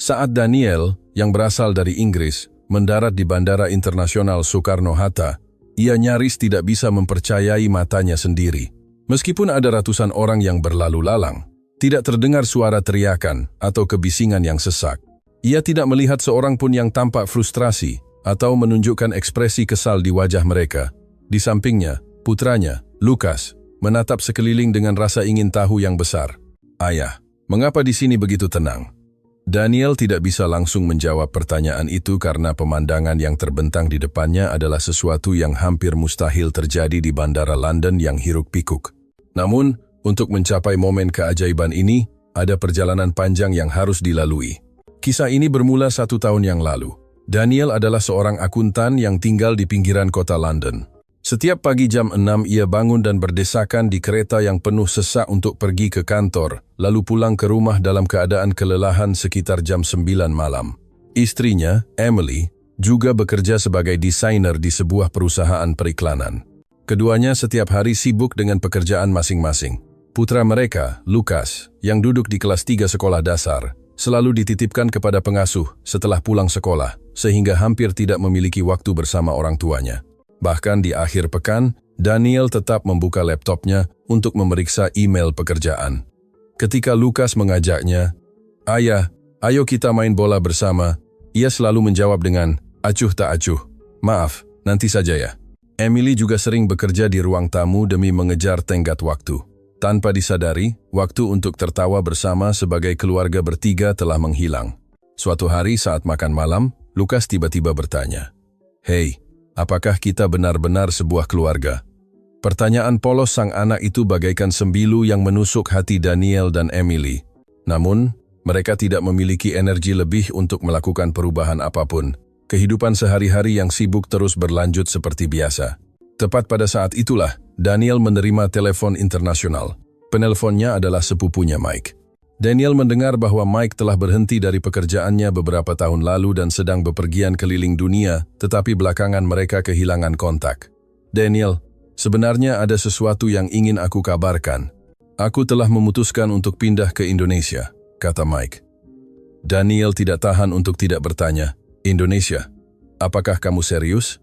Saat Daniel, yang berasal dari Inggris, mendarat di Bandara Internasional Soekarno-Hatta, ia nyaris tidak bisa mempercayai matanya sendiri. Meskipun ada ratusan orang yang berlalu lalang, tidak terdengar suara teriakan atau kebisingan yang sesak. Ia tidak melihat seorang pun yang tampak frustrasi atau menunjukkan ekspresi kesal di wajah mereka. Di sampingnya, putranya, Lukas, menatap sekeliling dengan rasa ingin tahu yang besar. "Ayah, mengapa di sini begitu tenang?" Daniel tidak bisa langsung menjawab pertanyaan itu karena pemandangan yang terbentang di depannya adalah sesuatu yang hampir mustahil terjadi di Bandara London yang hiruk-pikuk. Namun, untuk mencapai momen keajaiban ini, ada perjalanan panjang yang harus dilalui. Kisah ini bermula 1 tahun yang lalu. Daniel adalah seorang akuntan yang tinggal di pinggiran kota London. Setiap pagi jam 6 ia bangun dan berdesakan di kereta yang penuh sesak untuk pergi ke kantor, lalu pulang ke rumah dalam keadaan kelelahan sekitar jam 9 malam. Istrinya, Emily, juga bekerja sebagai desainer di sebuah perusahaan periklanan. Keduanya setiap hari sibuk dengan pekerjaan masing-masing. Putra mereka, Lukas, yang duduk di kelas 3 sekolah dasar, selalu dititipkan kepada pengasuh setelah pulang sekolah, sehingga hampir tidak memiliki waktu bersama orang tuanya. Bahkan di akhir pekan, Daniel tetap membuka laptopnya untuk memeriksa email pekerjaan. Ketika Lukas mengajaknya, "Ayah, ayo kita main bola bersama," ia selalu menjawab dengan, "Acuh tak acuh, maaf, nanti saja ya." Emily juga sering bekerja di ruang tamu demi mengejar tenggat waktu. Tanpa disadari, waktu untuk tertawa bersama sebagai keluarga bertiga telah menghilang. Suatu hari saat makan malam, Lukas tiba-tiba bertanya, "Hei, apakah kita benar-benar sebuah keluarga?" Pertanyaan polos sang anak itu bagaikan sembilu yang menusuk hati Daniel dan Emily. Namun, mereka tidak memiliki energi lebih untuk melakukan perubahan apapun. Kehidupan sehari-hari yang sibuk terus berlanjut seperti biasa. Tepat pada saat itulah, Daniel menerima telepon internasional. Penelponnya adalah sepupunya Mike. Daniel mendengar bahwa Mike telah berhenti dari pekerjaannya beberapa tahun lalu dan sedang bepergian keliling dunia, tetapi belakangan mereka kehilangan kontak. "Daniel, sebenarnya ada sesuatu yang ingin aku kabarkan. Aku telah memutuskan untuk pindah ke Indonesia," kata Mike. Daniel tidak tahan untuk tidak bertanya, "Indonesia? Apakah kamu serius?"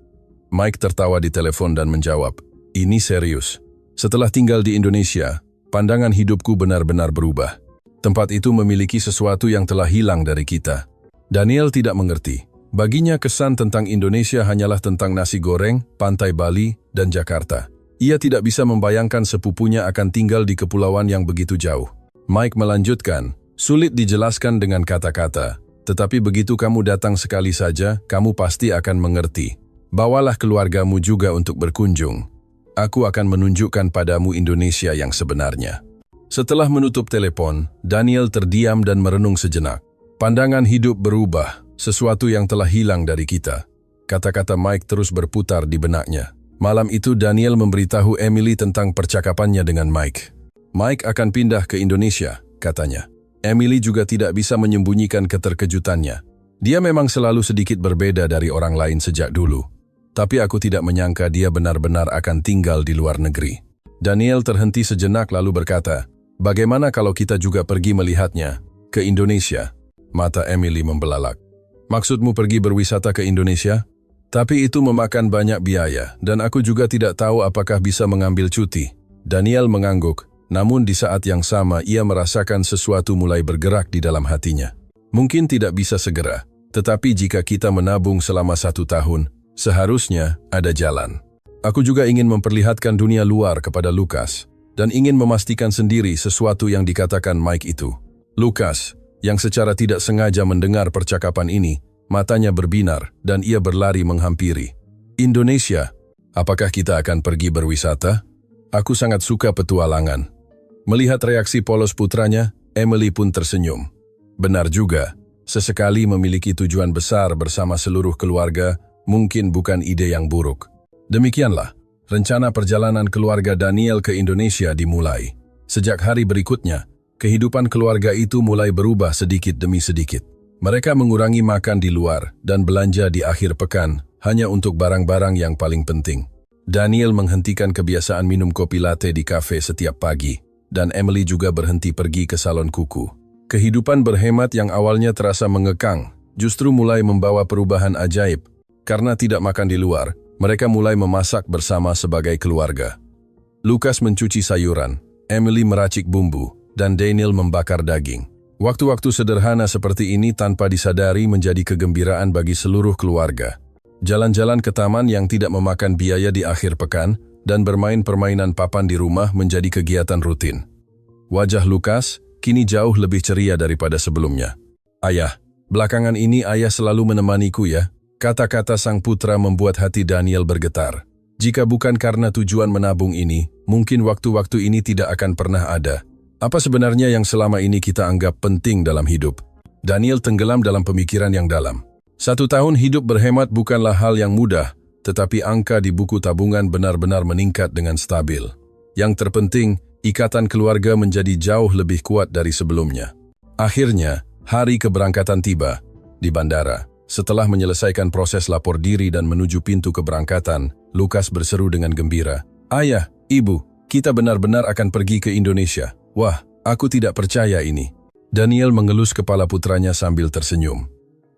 Mike tertawa di telepon dan menjawab, "Ini serius. Setelah tinggal di Indonesia, pandangan hidupku benar-benar berubah. Tempat itu memiliki sesuatu yang telah hilang dari kita." Daniel tidak mengerti. Baginya kesan tentang Indonesia hanyalah tentang nasi goreng, pantai Bali, dan Jakarta. Ia tidak bisa membayangkan sepupunya akan tinggal di kepulauan yang begitu jauh. Mike melanjutkan, "Sulit dijelaskan dengan kata-kata, tetapi begitu kamu datang sekali saja, kamu pasti akan mengerti. Bawalah keluargamu juga untuk berkunjung. Aku akan menunjukkan padamu Indonesia yang sebenarnya." Setelah menutup telepon, Daniel terdiam dan merenung sejenak. "Pandangan hidup berubah, sesuatu yang telah hilang dari kita." Kata-kata Mike terus berputar di benaknya. Malam itu Daniel memberitahu Emily tentang percakapannya dengan Mike. "Mike akan pindah ke Indonesia," katanya. Emily juga tidak bisa menyembunyikan keterkejutannya. Dia memang selalu sedikit berbeda dari orang lain sejak dulu. Tapi aku tidak menyangka dia benar-benar akan tinggal di luar negeri. Daniel terhenti sejenak lalu berkata, "Bagaimana kalau kita juga pergi melihatnya? Ke Indonesia?" Mata Emily membelalak. "Maksudmu pergi berwisata ke Indonesia? Tapi itu memakan banyak biaya, dan aku juga tidak tahu apakah bisa mengambil cuti." Daniel mengangguk, namun di saat yang sama ia merasakan sesuatu mulai bergerak di dalam hatinya. Mungkin tidak bisa segera, tetapi jika kita menabung selama 1 tahun, seharusnya ada jalan. Aku juga ingin memperlihatkan dunia luar kepada Lukas, dan ingin memastikan sendiri sesuatu yang dikatakan Mike itu. Lukas, yang secara tidak sengaja mendengar percakapan ini, matanya berbinar dan ia berlari menghampiri. "Indonesia, apakah kita akan pergi berwisata? Aku sangat suka petualangan." Melihat reaksi polos putranya, Emily pun tersenyum. Benar juga, sesekali memiliki tujuan besar bersama seluruh keluarga mungkin bukan ide yang buruk. Demikianlah, rencana perjalanan keluarga Daniel ke Indonesia dimulai. Sejak hari berikutnya, kehidupan keluarga itu mulai berubah sedikit demi sedikit. Mereka mengurangi makan di luar dan belanja di akhir pekan hanya untuk barang-barang yang paling penting. Daniel menghentikan kebiasaan minum kopi latte di kafe setiap pagi, dan Emily juga berhenti pergi ke salon kuku. Kehidupan berhemat yang awalnya terasa mengekang, justru mulai membawa perubahan ajaib. Karena tidak makan di luar, mereka mulai memasak bersama sebagai keluarga. Lukas mencuci sayuran, Emily meracik bumbu, dan Daniel membakar daging. Waktu-waktu sederhana seperti ini tanpa disadari menjadi kegembiraan bagi seluruh keluarga. Jalan-jalan ke taman yang tidak memakan biaya di akhir pekan, dan bermain permainan papan di rumah menjadi kegiatan rutin. Wajah Lukas kini jauh lebih ceria daripada sebelumnya. "Ayah, belakangan ini ayah selalu menemaniku ya." Kata-kata sang putra membuat hati Daniel bergetar. Jika bukan karena tujuan menabung ini, mungkin waktu-waktu ini tidak akan pernah ada. Apa sebenarnya yang selama ini kita anggap penting dalam hidup? Daniel tenggelam dalam pemikiran yang dalam. 1 tahun hidup berhemat bukanlah hal yang mudah, tetapi angka di buku tabungan benar-benar meningkat dengan stabil. Yang terpenting, ikatan keluarga menjadi jauh lebih kuat dari sebelumnya. Akhirnya, hari keberangkatan tiba. Di bandara, setelah menyelesaikan proses lapor diri dan menuju pintu keberangkatan, Lukas berseru dengan gembira, "Ayah, Ibu, kita benar-benar akan pergi ke Indonesia. Wah, aku tidak percaya ini." Daniel mengelus kepala putranya sambil tersenyum.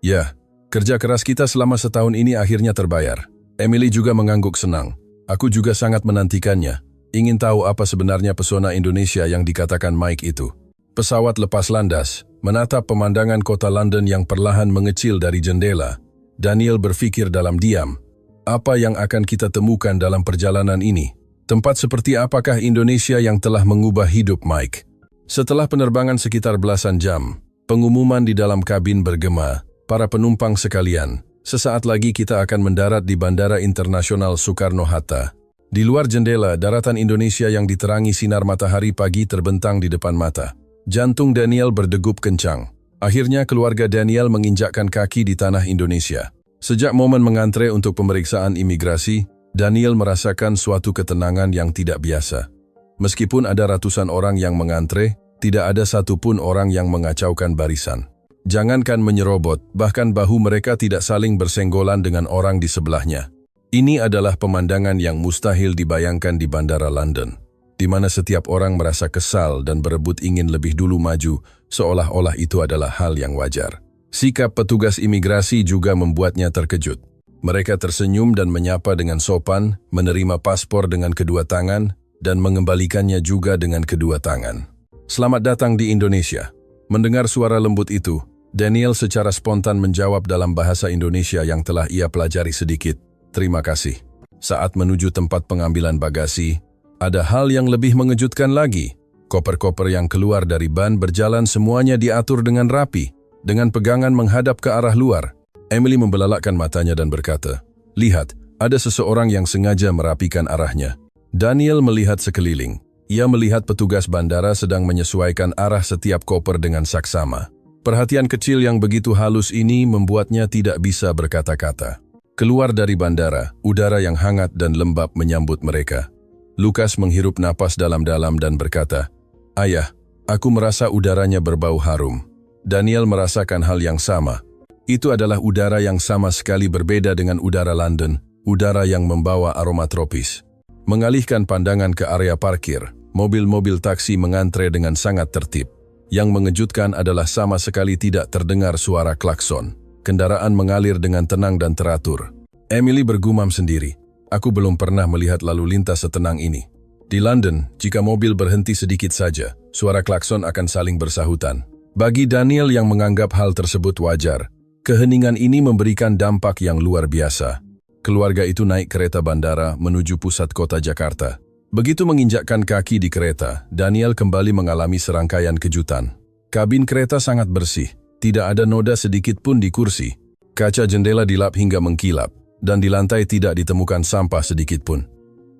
"Ya, kerja keras kita selama setahun ini akhirnya terbayar." Emily juga mengangguk senang. "Aku juga sangat menantikannya. Ingin tahu apa sebenarnya pesona Indonesia yang dikatakan Mike itu." Pesawat lepas landas, menatap pemandangan kota London yang perlahan mengecil dari jendela. Daniel berpikir dalam diam, apa yang akan kita temukan dalam perjalanan ini? Tempat seperti apakah Indonesia yang telah mengubah hidup Mike? Setelah penerbangan sekitar belasan jam, pengumuman di dalam kabin bergema, "Para penumpang sekalian, sesaat lagi kita akan mendarat di Bandara Internasional Soekarno-Hatta." Di luar jendela, daratan Indonesia yang diterangi sinar matahari pagi terbentang di depan mata. Jantung Daniel berdegup kencang. Akhirnya keluarga Daniel menginjakkan kaki di tanah Indonesia. Sejak momen mengantre untuk pemeriksaan imigrasi, Daniel merasakan suatu ketenangan yang tidak biasa. Meskipun ada ratusan orang yang mengantre, tidak ada satupun orang yang mengacaukan barisan. Jangankan menyerobot, bahkan bahu mereka tidak saling bersenggolan dengan orang di sebelahnya. Ini adalah pemandangan yang mustahil dibayangkan di Bandara London, di mana setiap orang merasa kesal dan berebut ingin lebih dulu maju, seolah-olah itu adalah hal yang wajar. Sikap petugas imigrasi juga membuatnya terkejut. Mereka tersenyum dan menyapa dengan sopan, menerima paspor dengan kedua tangan, dan mengembalikannya juga dengan kedua tangan. "Selamat datang di Indonesia." Mendengar suara lembut itu, Daniel secara spontan menjawab dalam bahasa Indonesia yang telah ia pelajari sedikit, "Terima kasih." Saat menuju tempat pengambilan bagasi, ada hal yang lebih mengejutkan lagi. Koper-koper yang keluar dari ban berjalan semuanya diatur dengan rapi, dengan pegangan menghadap ke arah luar. Emily membelalakkan matanya dan berkata, "Lihat, ada seseorang yang sengaja merapikan arahnya." Daniel melihat sekeliling. Ia melihat petugas bandara sedang menyesuaikan arah setiap koper dengan saksama. Perhatian kecil yang begitu halus ini membuatnya tidak bisa berkata-kata. Keluar dari bandara, udara yang hangat dan lembab menyambut mereka. Lukas menghirup napas dalam-dalam dan berkata, "Ayah, aku merasa udaranya berbau harum." Daniel merasakan hal yang sama. Itu adalah udara yang sama sekali berbeda dengan udara London, udara yang membawa aroma tropis. Mengalihkan pandangan ke area parkir, mobil-mobil taksi mengantre dengan sangat tertib. Yang mengejutkan adalah sama sekali tidak terdengar suara klakson. Kendaraan mengalir dengan tenang dan teratur. Emily bergumam sendiri, "Aku belum pernah melihat lalu lintas setenang ini." Di London, jika mobil berhenti sedikit saja, suara klakson akan saling bersahutan. Bagi Daniel yang menganggap hal tersebut wajar, keheningan ini memberikan dampak yang luar biasa. Keluarga itu naik kereta bandara menuju pusat kota Jakarta. Begitu menginjakkan kaki di kereta, Daniel kembali mengalami serangkaian kejutan. Kabin kereta sangat bersih. Tidak ada noda sedikit pun di kursi. Kaca jendela dilap hingga mengkilap, dan di lantai tidak ditemukan sampah sedikit pun.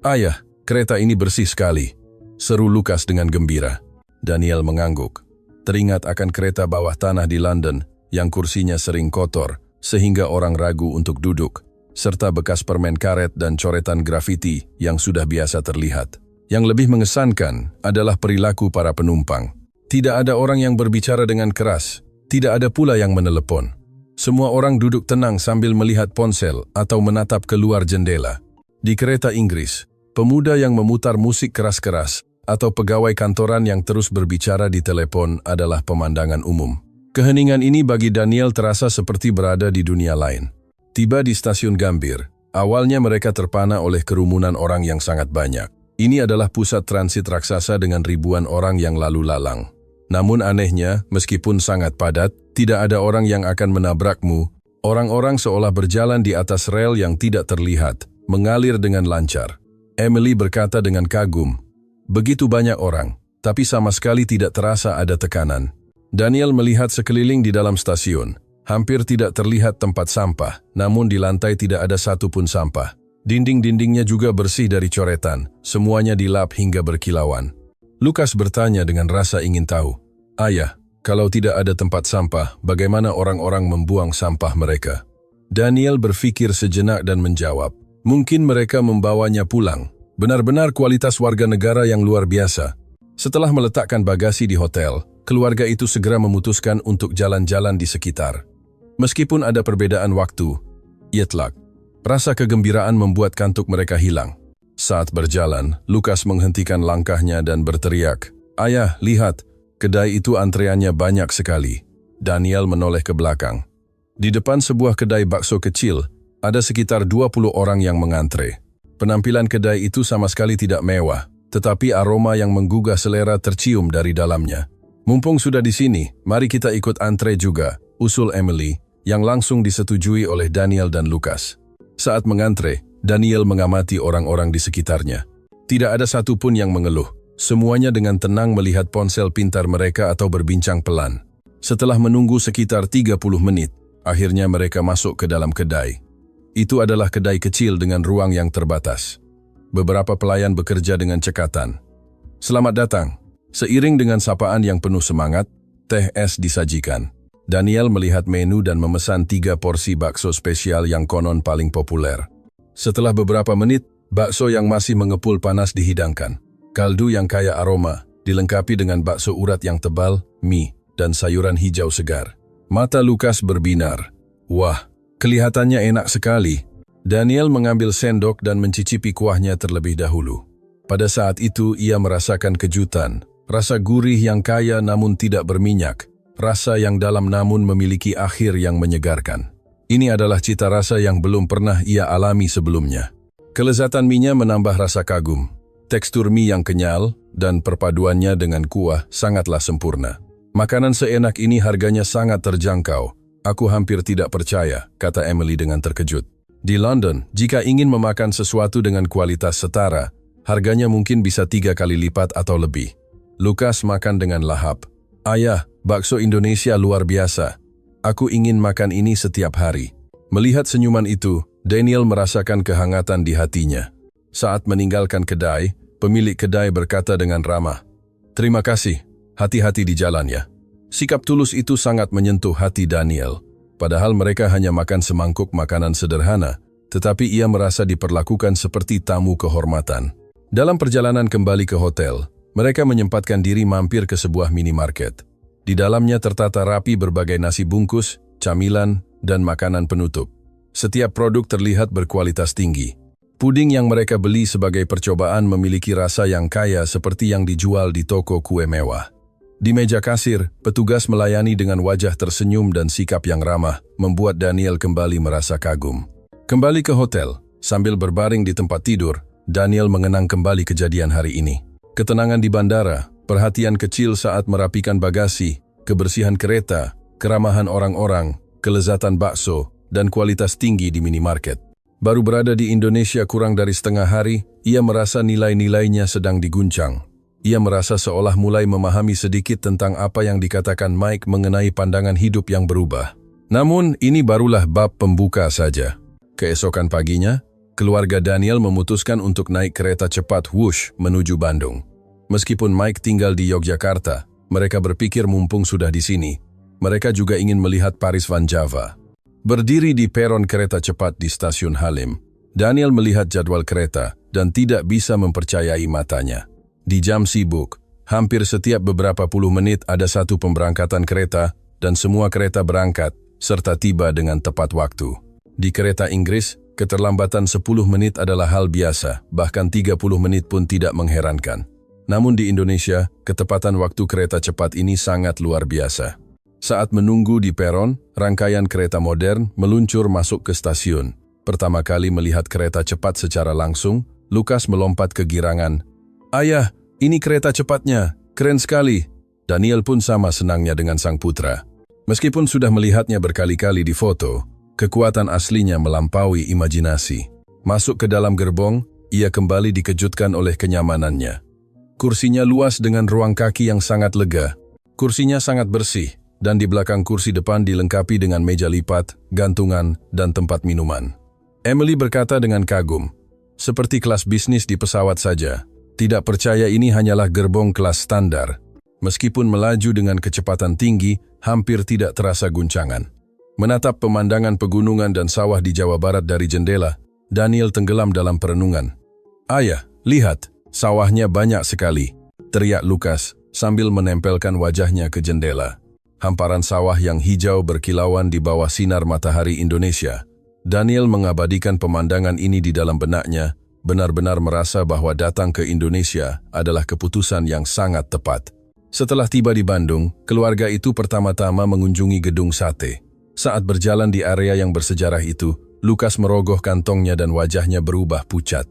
"Ayah, kereta ini bersih sekali," seru Lukas dengan gembira. Daniel mengangguk. Teringat akan kereta bawah tanah di London yang kursinya sering kotor, sehingga orang ragu untuk duduk, serta bekas permen karet dan coretan grafiti yang sudah biasa terlihat. Yang lebih mengesankan adalah perilaku para penumpang. Tidak ada orang yang berbicara dengan keras. Tidak ada pula yang menelepon. Semua orang duduk tenang sambil melihat ponsel atau menatap keluar jendela. Di kereta Inggris, pemuda yang memutar musik keras-keras atau pegawai kantoran yang terus berbicara di telepon adalah pemandangan umum. Keheningan ini bagi Daniel terasa seperti berada di dunia lain. Tiba di stasiun Gambir, awalnya mereka terpana oleh kerumunan orang yang sangat banyak. Ini adalah pusat transit raksasa dengan ribuan orang yang lalu lalang. Namun anehnya, meskipun sangat padat, tidak ada orang yang akan menabrakmu. Orang-orang seolah berjalan di atas rel yang tidak terlihat, mengalir dengan lancar. Emily berkata dengan kagum, "Begitu banyak orang, tapi sama sekali tidak terasa ada tekanan." Daniel melihat sekeliling di dalam stasiun. Hampir tidak terlihat tempat sampah, namun di lantai tidak ada satupun sampah. Dinding-dindingnya juga bersih dari coretan, semuanya dilap hingga berkilauan. Lukas bertanya dengan rasa ingin tahu, "Ayah, kalau tidak ada tempat sampah, bagaimana orang-orang membuang sampah mereka?" Daniel berpikir sejenak dan menjawab, "Mungkin mereka membawanya pulang. Benar-benar kualitas warga negara yang luar biasa." Setelah meletakkan bagasi di hotel, keluarga itu segera memutuskan untuk jalan-jalan di sekitar. Meskipun ada perbedaan waktu, jet-lag, rasa kegembiraan membuat kantuk mereka hilang. Saat berjalan, Lukas menghentikan langkahnya dan berteriak, "Ayah, lihat, kedai itu antreannya banyak sekali." Daniel menoleh ke belakang. Di depan sebuah kedai bakso kecil, ada sekitar 20 orang yang mengantre. Penampilan kedai itu sama sekali tidak mewah, tetapi aroma yang menggugah selera tercium dari dalamnya. "Mumpung sudah di sini, mari kita ikut antre juga," usul Emily, yang langsung disetujui oleh Daniel dan Lukas. Saat mengantre, Daniel mengamati orang-orang di sekitarnya. Tidak ada satupun yang mengeluh. Semuanya dengan tenang melihat ponsel pintar mereka atau berbincang pelan. Setelah menunggu sekitar 30 menit, akhirnya mereka masuk ke dalam kedai. Itu adalah kedai kecil dengan ruang yang terbatas. Beberapa pelayan bekerja dengan cekatan. "Selamat datang." Seiring dengan sapaan yang penuh semangat, teh es disajikan. Daniel melihat menu dan memesan 3 porsi bakso spesial yang konon paling populer. Setelah beberapa menit, bakso yang masih mengepul panas dihidangkan. Kaldu yang kaya aroma, dilengkapi dengan bakso urat yang tebal, mie, dan sayuran hijau segar. Mata Lukas berbinar. "Wah, kelihatannya enak sekali." Daniel mengambil sendok dan mencicipi kuahnya terlebih dahulu. Pada saat itu ia merasakan kejutan, rasa gurih yang kaya namun tidak berminyak, rasa yang dalam namun memiliki akhir yang menyegarkan. Ini adalah cita rasa yang belum pernah ia alami sebelumnya. Kelezatan mie-nya menambah rasa kagum. Tekstur mie yang kenyal dan perpaduannya dengan kuah sangatlah sempurna. "Makanan seenak ini harganya sangat terjangkau. Aku hampir tidak percaya," kata Emily dengan terkejut. Di London, jika ingin memakan sesuatu dengan kualitas setara, harganya mungkin bisa 3 kali lipat atau lebih. Lukas makan dengan lahap. "Ayah, bakso Indonesia luar biasa. Aku ingin makan ini setiap hari." Melihat senyuman itu, Daniel merasakan kehangatan di hatinya. Saat meninggalkan kedai, pemilik kedai berkata dengan ramah, "Terima kasih, hati-hati di jalan ya." Sikap tulus itu sangat menyentuh hati Daniel. Padahal mereka hanya makan semangkuk makanan sederhana, tetapi ia merasa diperlakukan seperti tamu kehormatan. Dalam perjalanan kembali ke hotel, mereka menyempatkan diri mampir ke sebuah minimarket. Di dalamnya tertata rapi berbagai nasi bungkus, camilan, dan makanan penutup. Setiap produk terlihat berkualitas tinggi. Puding yang mereka beli sebagai percobaan memiliki rasa yang kaya seperti yang dijual di toko kue mewah. Di meja kasir, petugas melayani dengan wajah tersenyum dan sikap yang ramah, membuat Daniel kembali merasa kagum. Kembali ke hotel, sambil berbaring di tempat tidur, Daniel mengenang kembali kejadian hari ini. Ketenangan di bandara, perhatian kecil saat merapikan bagasi, kebersihan kereta, keramahan orang-orang, kelezatan bakso, dan kualitas tinggi di minimarket. Baru berada di Indonesia kurang dari setengah hari, ia merasa nilai-nilainya sedang diguncang. Ia merasa seolah mulai memahami sedikit tentang apa yang dikatakan Mike mengenai pandangan hidup yang berubah. Namun, ini barulah bab pembuka saja. Keesokan paginya, keluarga Daniel memutuskan untuk naik kereta cepat Wush menuju Bandung. Meskipun Mike tinggal di Yogyakarta, mereka berpikir mumpung sudah di sini, mereka juga ingin melihat Paris Van Java. Berdiri di peron kereta cepat di stasiun Halim, Daniel melihat jadwal kereta dan tidak bisa mempercayai matanya. Di jam sibuk, hampir setiap beberapa puluh menit ada satu pemberangkatan kereta dan semua kereta berangkat serta tiba dengan tepat waktu. Di kereta Inggris, keterlambatan 10 menit adalah hal biasa, bahkan 30 menit pun tidak mengherankan. Namun di Indonesia, ketepatan waktu kereta cepat ini sangat luar biasa. Saat menunggu di peron, rangkaian kereta modern meluncur masuk ke stasiun. Pertama kali melihat kereta cepat secara langsung, Lukas melompat kegirangan. "Ayah, ini kereta cepatnya, keren sekali." Daniel pun sama senangnya dengan sang putra. Meskipun sudah melihatnya berkali-kali di foto, kekuatan aslinya melampaui imajinasi. Masuk ke dalam gerbong, ia kembali dikejutkan oleh kenyamanannya. Kursinya luas dengan ruang kaki yang sangat lega. Kursinya sangat bersih, dan di belakang kursi depan dilengkapi dengan meja lipat, gantungan, dan tempat minuman. Emily berkata dengan kagum, "Seperti kelas bisnis di pesawat saja. Tidak percaya ini hanyalah gerbong kelas standar." Meskipun melaju dengan kecepatan tinggi, hampir tidak terasa guncangan. Menatap pemandangan pegunungan dan sawah di Jawa Barat dari jendela, Daniel tenggelam dalam perenungan. "Ayah, lihat, sawahnya banyak sekali," teriak Lukas sambil menempelkan wajahnya ke jendela. Hamparan sawah yang hijau berkilauan di bawah sinar matahari Indonesia. Daniel mengabadikan pemandangan ini di dalam benaknya, benar-benar merasa bahwa datang ke Indonesia adalah keputusan yang sangat tepat. Setelah tiba di Bandung, keluarga itu pertama-tama mengunjungi gedung sate. Saat berjalan di area yang bersejarah itu, Lukas merogoh kantongnya dan wajahnya berubah pucat.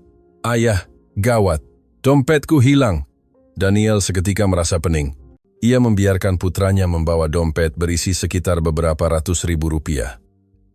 "Ayah, gawat, dompetku hilang." Daniel seketika merasa pening. Ia membiarkan putranya membawa dompet berisi sekitar beberapa ratus ribu rupiah.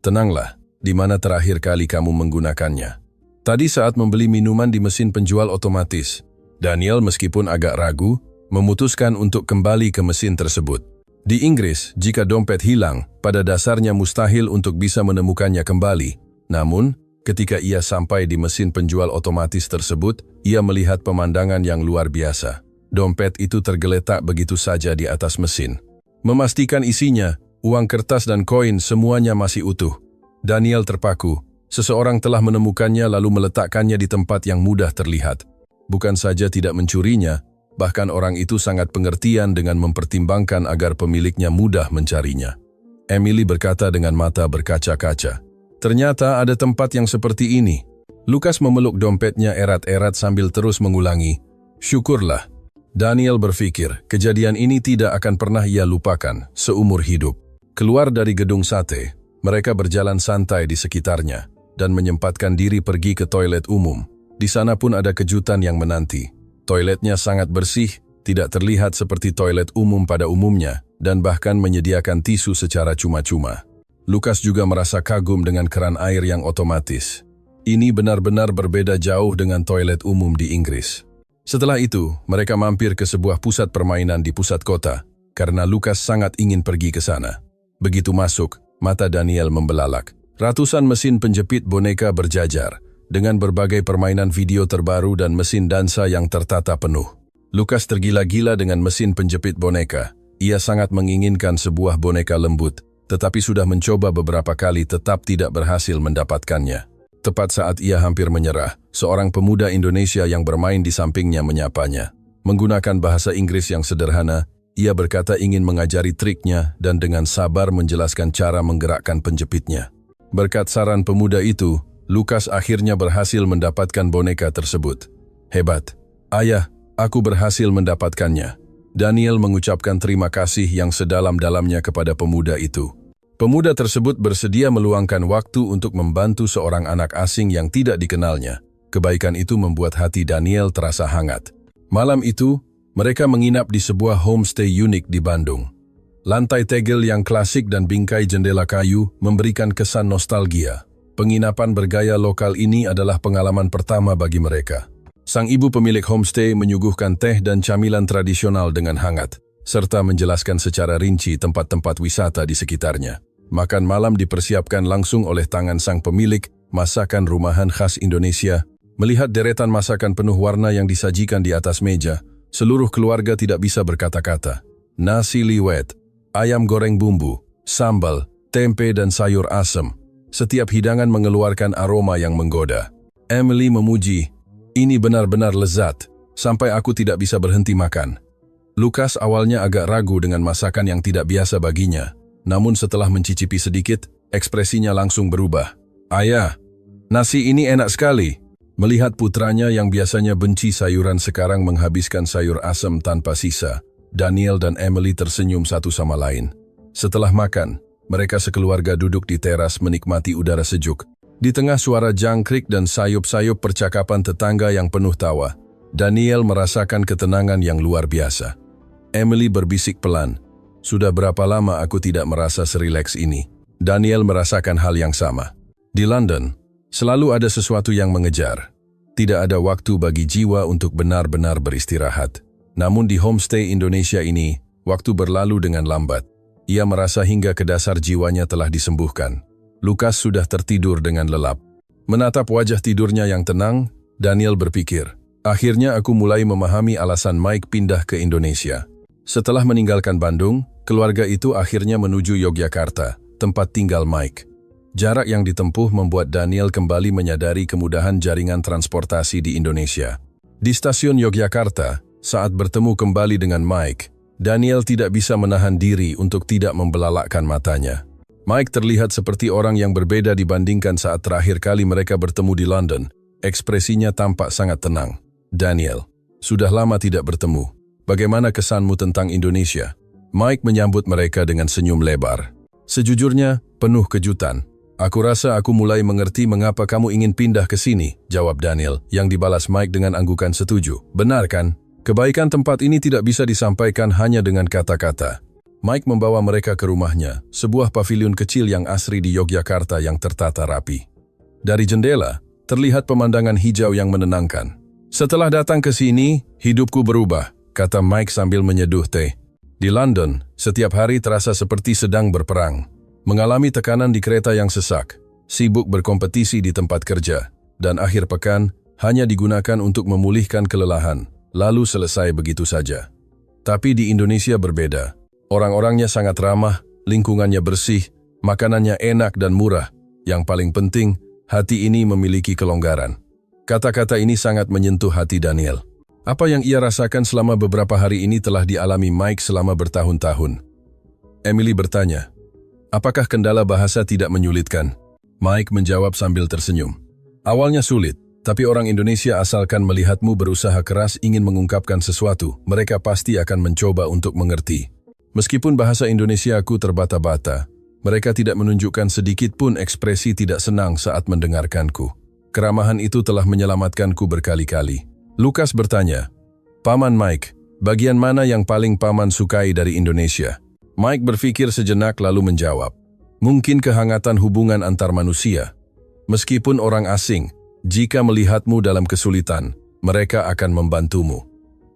"Tenanglah, di mana terakhir kali kamu menggunakannya?" "Tadi saat membeli minuman di mesin penjual otomatis." Daniel meskipun agak ragu, memutuskan untuk kembali ke mesin tersebut. Di Inggris, jika dompet hilang, pada dasarnya mustahil untuk bisa menemukannya kembali. Namun, ketika ia sampai di mesin penjual otomatis tersebut, ia melihat pemandangan yang luar biasa. Dompet itu tergeletak begitu saja di atas mesin. Memastikan isinya, uang kertas dan koin semuanya masih utuh. Daniel terpaku. Seseorang telah menemukannya lalu meletakkannya di tempat yang mudah terlihat. Bukan saja tidak mencurinya, bahkan orang itu sangat pengertian dengan mempertimbangkan agar pemiliknya mudah mencarinya. Emily berkata dengan mata berkaca-kaca, "Ternyata ada tempat yang seperti ini." Lukas memeluk dompetnya erat-erat sambil terus mengulangi, "Syukurlah." Daniel berpikir, kejadian ini tidak akan pernah ia lupakan seumur hidup. Keluar dari gedung sate, mereka berjalan santai di sekitarnya dan menyempatkan diri pergi ke toilet umum. Di sana pun ada kejutan yang menanti. Toiletnya sangat bersih, tidak terlihat seperti toilet umum pada umumnya, dan bahkan menyediakan tisu secara cuma-cuma. Lukas juga merasa kagum dengan keran air yang otomatis. Ini benar-benar berbeda jauh dengan toilet umum di Inggris. Setelah itu, mereka mampir ke sebuah pusat permainan di pusat kota, karena Lukas sangat ingin pergi ke sana. Begitu masuk, mata Daniel membelalak. Ratusan mesin penjepit boneka berjajar, dengan berbagai permainan video terbaru dan mesin dansa yang tertata penuh. Lukas tergila-gila dengan mesin penjepit boneka. Ia sangat menginginkan sebuah boneka lembut, tetapi sudah mencoba beberapa kali tetap tidak berhasil mendapatkannya. Tepat saat ia hampir menyerah, seorang pemuda Indonesia yang bermain di sampingnya menyapanya. Menggunakan bahasa Inggris yang sederhana, ia berkata ingin mengajari triknya dan dengan sabar menjelaskan cara menggerakkan penjepitnya. Berkat saran pemuda itu, Lukas akhirnya berhasil mendapatkan boneka tersebut. "Hebat. Ayah, aku berhasil mendapatkannya." Daniel mengucapkan terima kasih yang sedalam-dalamnya kepada pemuda itu. Pemuda tersebut bersedia meluangkan waktu untuk membantu seorang anak asing yang tidak dikenalnya. Kebaikan itu membuat hati Daniel terasa hangat. Malam itu, mereka menginap di sebuah homestay unik di Bandung. Lantai tegel yang klasik dan bingkai jendela kayu memberikan kesan nostalgia. Penginapan bergaya lokal ini adalah pengalaman pertama bagi mereka. Sang ibu pemilik homestay menyuguhkan teh dan camilan tradisional dengan hangat, serta menjelaskan secara rinci tempat-tempat wisata di sekitarnya. Makan malam dipersiapkan langsung oleh tangan sang pemilik, masakan rumahan khas Indonesia. Melihat deretan masakan penuh warna yang disajikan di atas meja, seluruh keluarga tidak bisa berkata-kata. Nasi liwet, ayam goreng bumbu, sambal, tempe dan sayur asem. Setiap hidangan mengeluarkan aroma yang menggoda. Emily memuji, "Ini benar-benar lezat, sampai aku tidak bisa berhenti makan." Lukas awalnya agak ragu dengan masakan yang tidak biasa baginya, namun setelah mencicipi sedikit, ekspresinya langsung berubah. "Ayah, nasi ini enak sekali." Melihat putranya yang biasanya benci sayuran sekarang menghabiskan sayur asam tanpa sisa, Daniel dan Emily tersenyum satu sama lain. Setelah makan, mereka sekeluarga duduk di teras menikmati udara sejuk. Di tengah suara jangkrik dan sayup-sayup percakapan tetangga yang penuh tawa, Daniel merasakan ketenangan yang luar biasa. Emily berbisik pelan, "Sudah berapa lama aku tidak merasa serileks ini?" Daniel merasakan hal yang sama. Di London, selalu ada sesuatu yang mengejar. Tidak ada waktu bagi jiwa untuk benar-benar beristirahat. Namun di homestay Indonesia ini, waktu berlalu dengan lambat. Ia merasa hingga ke dasar jiwanya telah disembuhkan. Lukas sudah tertidur dengan lelap. Menatap wajah tidurnya yang tenang, Daniel berpikir, "Akhirnya aku mulai memahami alasan Mike pindah ke Indonesia." Setelah meninggalkan Bandung, keluarga itu akhirnya menuju Yogyakarta, tempat tinggal Mike. Jarak yang ditempuh membuat Daniel kembali menyadari kemudahan jaringan transportasi di Indonesia. Di stasiun Yogyakarta, saat bertemu kembali dengan Mike, Daniel tidak bisa menahan diri untuk tidak membelalakkan matanya. Mike terlihat seperti orang yang berbeda dibandingkan saat terakhir kali mereka bertemu di London. Ekspresinya tampak sangat tenang. "Daniel, sudah lama tidak bertemu. Bagaimana kesanmu tentang Indonesia?" Mike menyambut mereka dengan senyum lebar. "Sejujurnya, penuh kejutan. Aku rasa aku mulai mengerti mengapa kamu ingin pindah ke sini," jawab Daniel, yang dibalas Mike dengan anggukan setuju. "Benar kan? Kebaikan tempat ini tidak bisa disampaikan hanya dengan kata-kata." Mike membawa mereka ke rumahnya, sebuah pavilion kecil yang asri di Yogyakarta yang tertata rapi. Dari jendela, terlihat pemandangan hijau yang menenangkan. "Setelah datang ke sini, hidupku berubah," kata Mike sambil menyeduh teh. "Di London, setiap hari terasa seperti sedang berperang. Mengalami tekanan di kereta yang sesak, sibuk berkompetisi di tempat kerja, dan akhir pekan hanya digunakan untuk memulihkan kelelahan, lalu selesai begitu saja. Tapi di Indonesia berbeda. Orang-orangnya sangat ramah, lingkungannya bersih, makanannya enak dan murah. Yang paling penting, hati ini memiliki kelonggaran." Kata-kata ini sangat menyentuh hati Daniel. Apa yang ia rasakan selama beberapa hari ini telah dialami Mike selama bertahun-tahun. Emily bertanya, "Apakah kendala bahasa tidak menyulitkan?" Mike menjawab sambil tersenyum. "Awalnya sulit, tapi orang Indonesia asalkan melihatmu berusaha keras ingin mengungkapkan sesuatu, mereka pasti akan mencoba untuk mengerti. Meskipun bahasa Indonesiaku terbata-bata, mereka tidak menunjukkan sedikit pun ekspresi tidak senang saat mendengarkanku. Keramahan itu telah menyelamatkanku berkali-kali." Lukas bertanya, "Paman Mike, bagian mana yang paling paman sukai dari Indonesia?" Mike berpikir sejenak lalu menjawab, "Mungkin kehangatan hubungan antar manusia. Meskipun orang asing, jika melihatmu dalam kesulitan, mereka akan membantumu.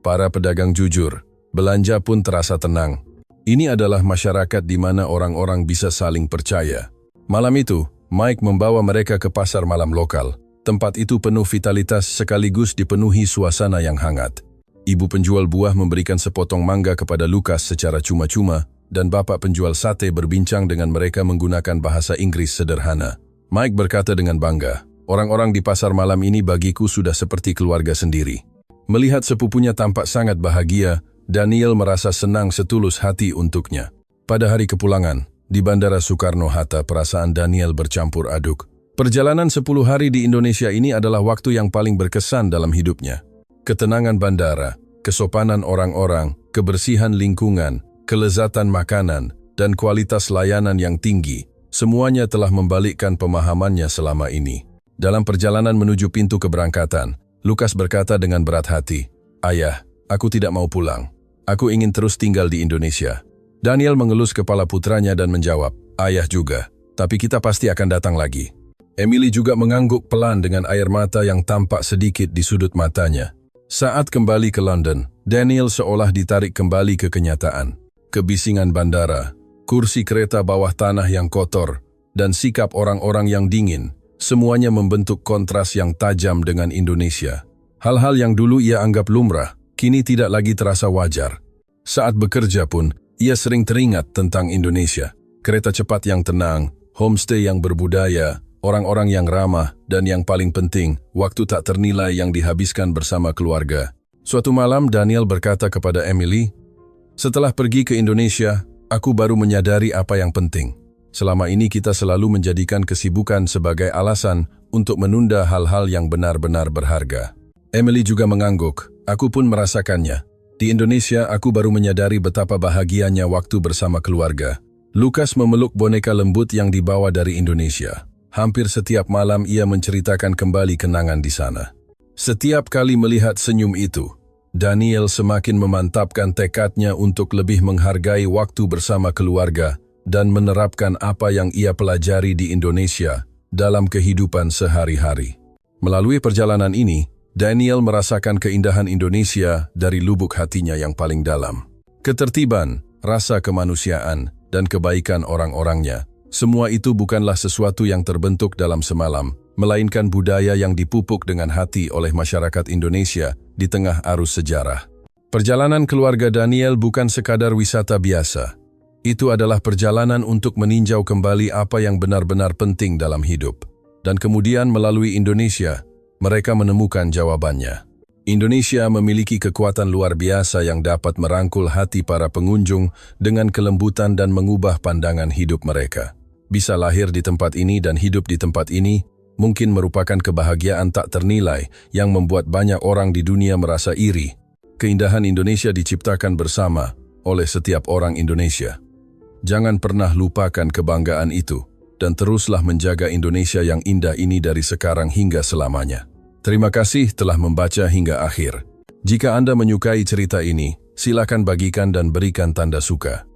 Para pedagang jujur, belanja pun terasa tenang. Ini adalah masyarakat di mana orang-orang bisa saling percaya." Malam itu, Mike membawa mereka ke pasar malam lokal. Tempat itu penuh vitalitas sekaligus dipenuhi suasana yang hangat. Ibu penjual buah memberikan sepotong mangga kepada Lukas secara cuma-cuma, dan bapak penjual sate berbincang dengan mereka menggunakan bahasa Inggris sederhana. Mike berkata dengan bangga, "Orang-orang di pasar malam ini bagiku sudah seperti keluarga sendiri." Melihat sepupunya tampak sangat bahagia, Daniel merasa senang setulus hati untuknya. Pada hari kepulangan, di Bandara Soekarno-Hatta perasaan Daniel bercampur aduk. Perjalanan 10 hari di Indonesia ini adalah waktu yang paling berkesan dalam hidupnya. Ketenangan bandara, kesopanan orang-orang, kebersihan lingkungan, kelezatan makanan, dan kualitas layanan yang tinggi, semuanya telah membalikkan pemahamannya selama ini. Dalam perjalanan menuju pintu keberangkatan, Lukas berkata dengan berat hati, "Ayah, aku tidak mau pulang. Aku ingin terus tinggal di Indonesia." Daniel mengelus kepala putranya dan menjawab, "Ayah juga, tapi kita pasti akan datang lagi." Emily juga mengangguk pelan dengan air mata yang tampak sedikit di sudut matanya. Saat kembali ke London, Daniel seolah ditarik kembali ke kenyataan. Kebisingan bandara, kursi kereta bawah tanah yang kotor, dan sikap orang-orang yang dingin, semuanya membentuk kontras yang tajam dengan Indonesia. Hal-hal yang dulu ia anggap lumrah, kini tidak lagi terasa wajar. Saat bekerja pun, ia sering teringat tentang Indonesia. Kereta cepat yang tenang, homestay yang berbudaya, orang-orang yang ramah, dan yang paling penting, waktu tak ternilai yang dihabiskan bersama keluarga. Suatu malam, Daniel berkata kepada Emily, "Setelah pergi ke Indonesia, aku baru menyadari apa yang penting. Selama ini kita selalu menjadikan kesibukan sebagai alasan untuk menunda hal-hal yang benar-benar berharga. Emily juga mengangguk. Aku pun merasakannya. Di Indonesia, aku baru menyadari betapa bahagianya waktu bersama keluarga. Lukas memeluk boneka lembut yang dibawa dari Indonesia. Hampir setiap malam ia menceritakan kembali kenangan di sana. Setiap kali melihat senyum itu, Daniel semakin memantapkan tekadnya untuk lebih menghargai waktu bersama keluarga dan menerapkan apa yang ia pelajari di Indonesia dalam kehidupan sehari-hari. Melalui perjalanan ini, Daniel merasakan keindahan Indonesia dari lubuk hatinya yang paling dalam. Ketertiban, rasa kemanusiaan, dan kebaikan orang-orangnya, semua itu bukanlah sesuatu yang terbentuk dalam semalam, melainkan budaya yang dipupuk dengan hati oleh masyarakat Indonesia di tengah arus sejarah. Perjalanan keluarga Daniel bukan sekadar wisata biasa. Itu adalah perjalanan untuk meninjau kembali apa yang benar-benar penting dalam hidup. Dan kemudian melalui Indonesia, mereka menemukan jawabannya. Indonesia memiliki kekuatan luar biasa yang dapat merangkul hati para pengunjung dengan kelembutan dan mengubah pandangan hidup mereka. Bisa lahir di tempat ini dan hidup di tempat ini, mungkin merupakan kebahagiaan tak ternilai yang membuat banyak orang di dunia merasa iri. Keindahan Indonesia diciptakan bersama oleh setiap orang Indonesia. Jangan pernah lupakan kebanggaan itu dan teruslah menjaga Indonesia yang indah ini dari sekarang hingga selamanya. Terima kasih telah membaca hingga akhir. Jika Anda menyukai cerita ini, silakan bagikan dan berikan tanda suka.